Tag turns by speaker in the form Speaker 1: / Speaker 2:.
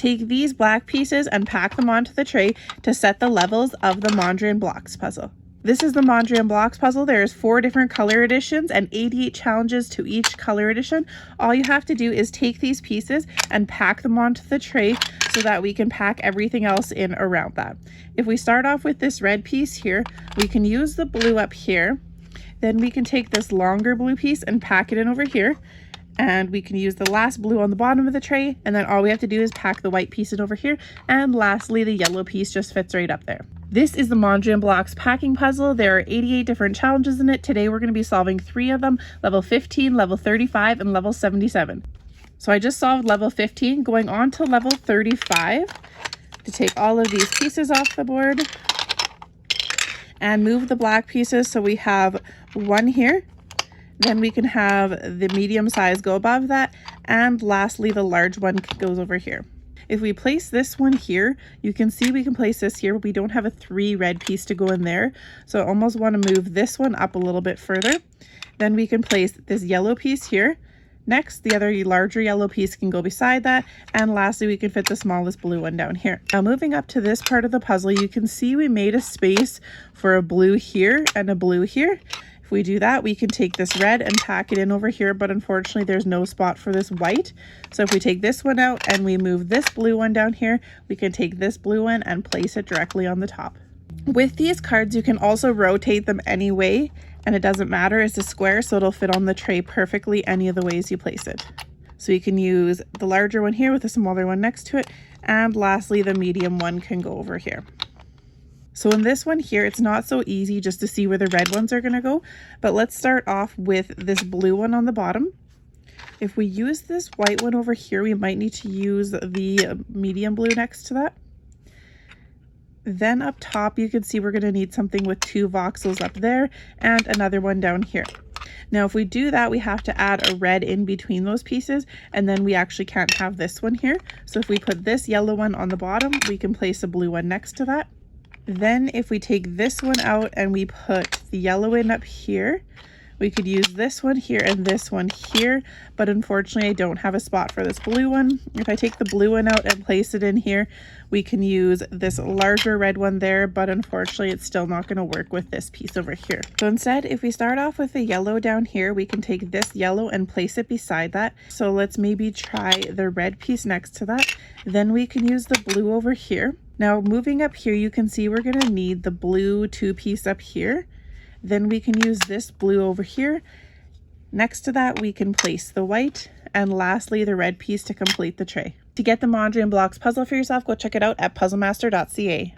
Speaker 1: Take these black pieces and pack them onto the tray to set the levels of the Mondrian Blocks puzzle. This is the Mondrian Blocks puzzle. There's 4 different color editions and 88 challenges to each color edition. All you have to do is take these pieces and pack them onto the tray so that we can pack everything else in around that. If we start off with this red piece here, we can use the blue up here. Then we can take this longer blue piece and pack it in over here. And we can use the last blue on the bottom of the tray, and then all we have to do is pack the white piece in over here, and lastly the yellow piece just fits right up there. This is the Mondrian Blocks packing puzzle. There are 88 different challenges in it. Today we're going to be solving 3 of them, level 15, level 35, and level 77. So I just solved level 15, going on to level 35 to take all of these pieces off the board and move the black pieces. So we have 1 here. Then we can have the medium size go above that, and lastly the large one goes over here. If we place this one here, you can see we can place this here, but we don't have a 3 red piece to go in there. So I almost want to move this one up a little bit further. Then we can place this yellow piece here. Next, the other larger yellow piece can go beside that. And lastly, we can fit the smallest blue one down here. Now moving up to this part of the puzzle, you can see we made a space for a blue here and a blue here. If we do that, we can take this red and pack it in over here, but unfortunately there's no spot for this white. So if we take this one out and we move this blue one down here, we can take this blue one and place it directly on the top. With these cards, you can also rotate them any way, and it doesn't matter, it's a square, so it'll fit on the tray perfectly any of the ways you place it. So you can use the larger one here with the smaller one next to it, and lastly the medium one can go over here. So in this one here, it's not so easy just to see where the red ones are going to go, but let's start off with this blue one on the bottom. If we use this white one over here, we might need to use the medium blue next to that. Then up top, you can see we're going to need something with 2 voxels up there and another one down here. Now, if we do that, we have to add a red in between those pieces, and then we actually can't have this one here. So if we put this yellow one on the bottom, we can place a blue one next to that. Then if we take this one out and we put the yellow in up here, we could use this one here and this one here, but unfortunately I don't have a spot for this blue one. If I take the blue one out and place it in here, we can use this larger red one there, but unfortunately it's still not going to work with this piece over here. So instead, if we start off with the yellow down here, we can take this yellow and place it beside that. So let's maybe try the red piece next to that. Then we can use the blue over here. Now moving up here, you can see we're going to need the blue 2 piece up here. Then we can use this blue over here. Next to that, we can place the white, and lastly the red piece to complete the tray. To get the Mondrian Blocks puzzle for yourself, go check it out at puzzlemaster.ca.